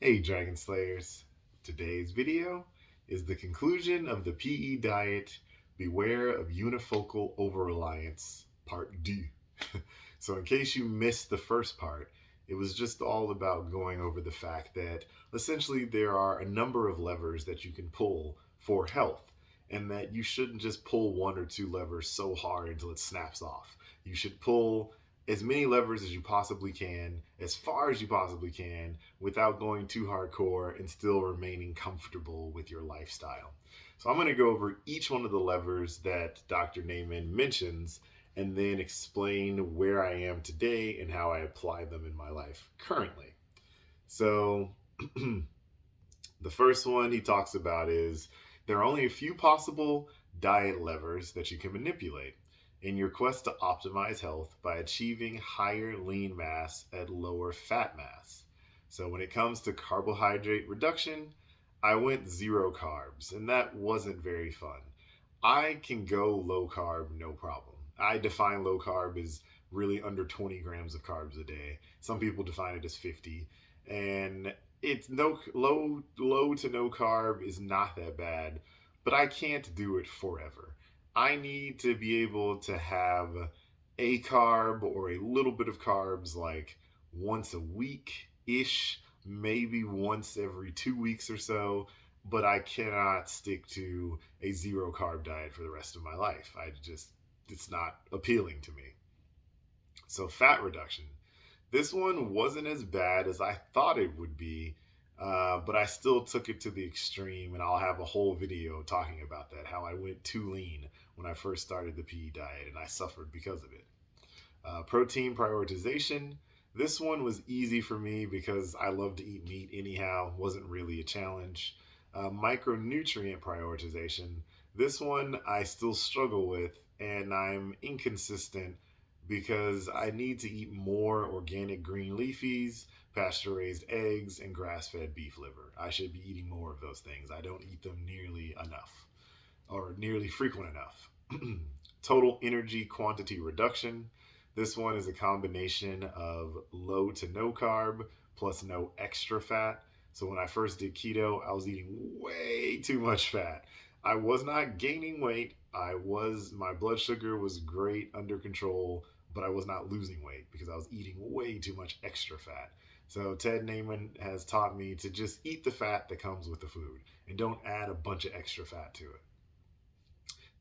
Hey Dragon Slayers! Today's video is the conclusion of the PE diet. Beware of unifocal over reliance, part D. So, in case you missed the first part, it was just all about going over the fact that essentially there are a number of levers that you can pull for health, and that you shouldn't just pull one or two levers so hard until it snaps off. You should pull as many levers as you possibly can, as far as you possibly can, without going too hardcore and still remaining comfortable with your lifestyle. So I'm going to go over each one of the levers that Dr. Naiman mentions and then explain where I am today and how I apply them in my life currently. So the first one he talks about is there are only a few possible diet levers that you can manipulate in your quest to optimize health by achieving higher lean mass at lower fat mass. So, when it comes to carbohydrate reduction, I went zero carbs, and that wasn't very fun. I can go low carb, no problem. I define low carb as really under 20 grams of carbs a day. Some people define it as 50. And it's no low to no carb is not that bad, but I can't do it forever. I need to be able to have a carb or a little bit of carbs like once a week ish, maybe once every 2 weeks or so, but I cannot stick to a zero carb diet for the rest of my life. It's not appealing to me. So, fat reduction. This one wasn't as bad as I thought it would be, but I still took it to the extreme, and I'll have a whole video talking about that, how I went too lean when I first started the PE diet, and I suffered because of it. Protein prioritization. This one was easy for me because I love to eat meat anyhow, wasn't really a challenge. Micronutrient prioritization. This one I still struggle with, and I'm inconsistent because I need to eat more organic green leafies, pasture raised eggs, and grass fed beef liver. I should be eating more of those things. I don't eat them nearly enough or nearly frequent enough. Total energy quantity reduction. This one is a combination of low to no carb plus no extra fat. So when I first did keto, I was eating way too much fat. I was not gaining weight. My blood sugar was great under control, but I was not losing weight because I was eating way too much extra fat. So Ted Naiman has taught me to just eat the fat that comes with the food and don't add a bunch of extra fat to it.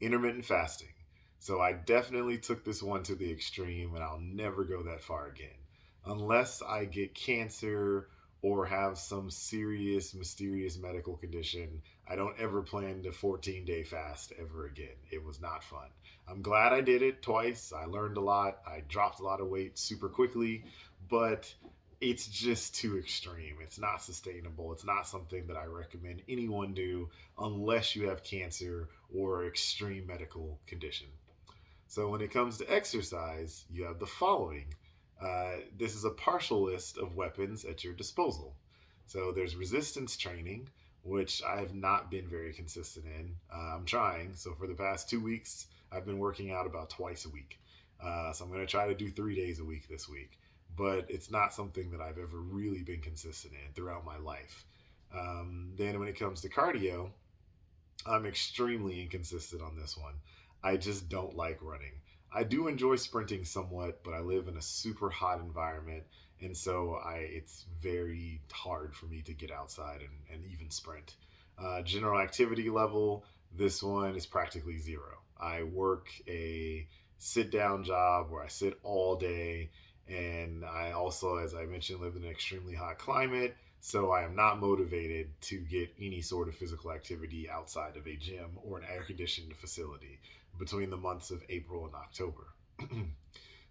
Intermittent fasting. So I definitely took this one to the extreme, and I'll never go that far again. Unless I get cancer or have some serious, mysterious medical condition, I don't ever plan to 14-day fast ever again. It was not fun. I'm glad I did it twice. I learned a lot. I dropped a lot of weight super quickly, but it's just too extreme. It's not sustainable. It's not something that I recommend anyone do unless you have cancer or extreme medical condition. So when it comes to exercise, you have the following. This is a partial list of weapons at your disposal. So there's resistance training, which I have not been very consistent in. I'm trying. So for the past 2 weeks, I've been working out about twice a week. So I'm going to try to do 3 days a week this week. But it's not something that I've ever really been consistent in throughout my life. Then when it comes to cardio, I'm extremely inconsistent on this one. I just don't like running. I do enjoy sprinting somewhat, but I live in a super hot environment, and so it's very hard for me to get outside and even sprint. General activity level, this one is practically zero. I work a sit down job where I sit all day, and I also, as I mentioned, live in an extremely hot climate. So I am not motivated to get any sort of physical activity outside of a gym or an air conditioned facility between the months of April and October.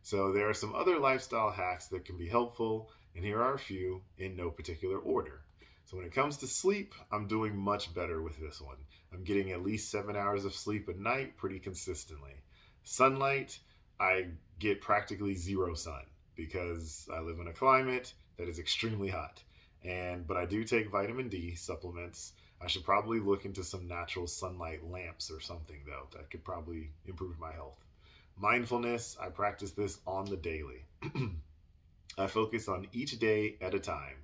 So there are some other lifestyle hacks that can be helpful, and here are a few in no particular order. So when it comes to sleep, I'm doing much better with this one. I'm getting at least 7 hours of sleep a night pretty consistently. Sunlight, I get practically zero sun because I live in a climate that is extremely hot. But I do take vitamin D supplements. I should probably look into some natural sunlight lamps or something though. That could probably improve my health. Mindfulness, I practice this on the daily. I focus on each day at a time.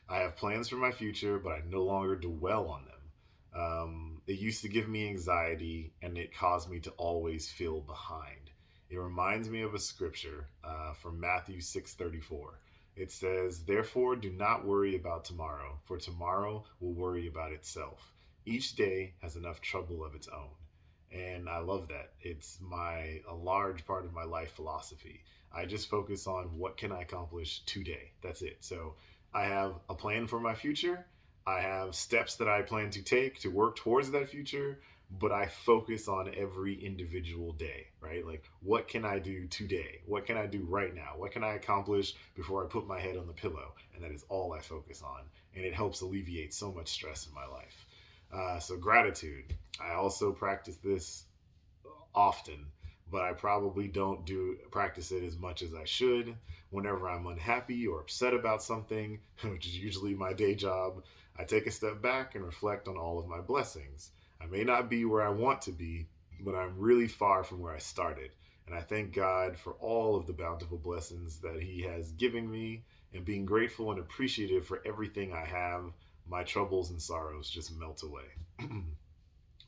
I have plans for my future, but I no longer dwell on them. It used to give me anxiety and it caused me to always feel behind. It reminds me of a scripture from Matthew 6:34. It says, "Therefore do not worry about tomorrow, for tomorrow will worry about itself. Each day has enough trouble of its own." And I love that. It's a large part of my life philosophy. I just focus on what can I accomplish today. That's it. So I have a plan for my future. I have steps that I plan to take to work towards that future, but I focus on every individual day, right? Like, what can I do today? What can I do right now? What can I accomplish before I put my head on the pillow? And that is all I focus on. And it helps alleviate so much stress in my life. So, gratitude. I also practice this often, but I probably don't do practice it as much as I should. Whenever I'm unhappy or upset about something, which is usually my day job, I take a step back and reflect on all of my blessings. I may not be where I want to be, but I'm really far from where I started. And I thank God for all of the bountiful blessings that He has given me, and being grateful and appreciative for everything I have, my troubles and sorrows just melt away.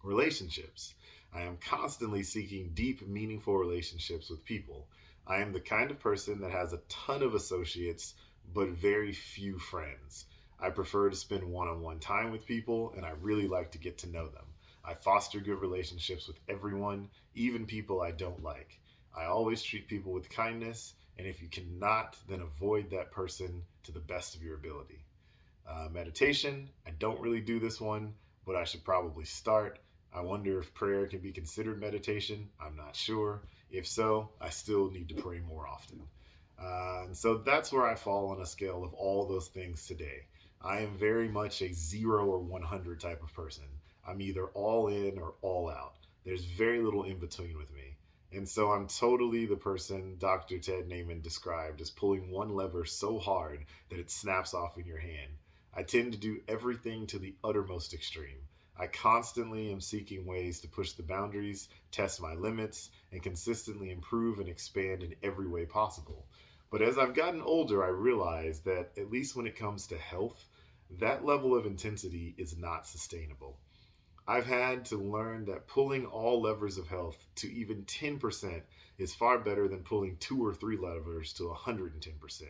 Relationships. I am constantly seeking deep, meaningful relationships with people. I am the kind of person that has a ton of associates, but very few friends. I prefer to spend one on one time with people, and I really like to get to know them. I foster good relationships with everyone, even people I don't like. I always treat people with kindness, and if you cannot, then avoid that person to the best of your ability. Meditation, I don't really do this one, but I should probably start. I wonder if prayer can be considered meditation. I'm not sure. If so, I still need to pray more often. And so that's where I fall on a scale of all those things today. I am very much a 0 or 100 type of person. I'm either all in or all out. There's very little in between with me. And so I'm totally the person Dr. Ted Naiman described as pulling one lever so hard that it snaps off in your hand. I tend to do everything to the uttermost extreme. I constantly am seeking ways to push the boundaries, test my limits, and consistently improve and expand in every way possible. But as I've gotten older, I realize that, at least when it comes to health, that level of intensity is not sustainable. I've had to learn that pulling all levers of health to even 10% is far better than pulling 2 or 3 levers to 110%.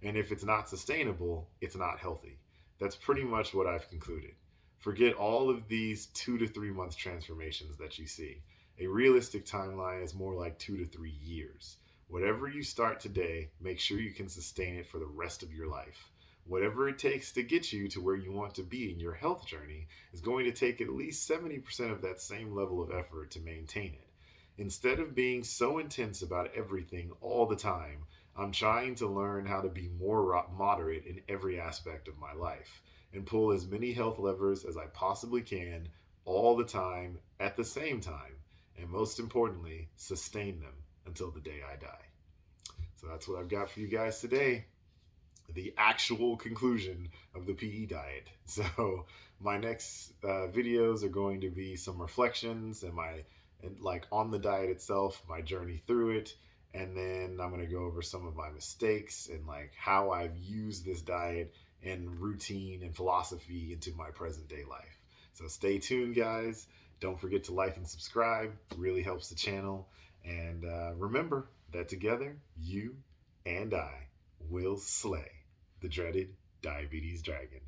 And if it's not sustainable, it's not healthy. That's pretty much what I've concluded. Forget all of these 2 to 3 month transformations that you see. A realistic timeline is more like 2 to 3 years. Whatever you start today, make sure you can sustain it for the rest of your life. Whatever it takes to get you to where you want to be in your health journey is going to take at least 70% of that same level of effort to maintain it. Instead of being so intense about everything all the time, I'm trying to learn how to be more moderate in every aspect of my life and pull as many health levers as I possibly can all the time at the same time, and most importantly, sustain them until the day I die. So that's what I've got for you guys today, the actual conclusion of the PE diet. So my next videos are going to be some reflections and like on the diet itself, my journey through it, and then I'm going to go over some of my mistakes and like how I've used this diet and routine and philosophy into my present day life. So stay tuned, guys. Don't forget to like and subscribe. It really helps the channel. And remember that together, you and I will slay the dreaded diabetes dragon.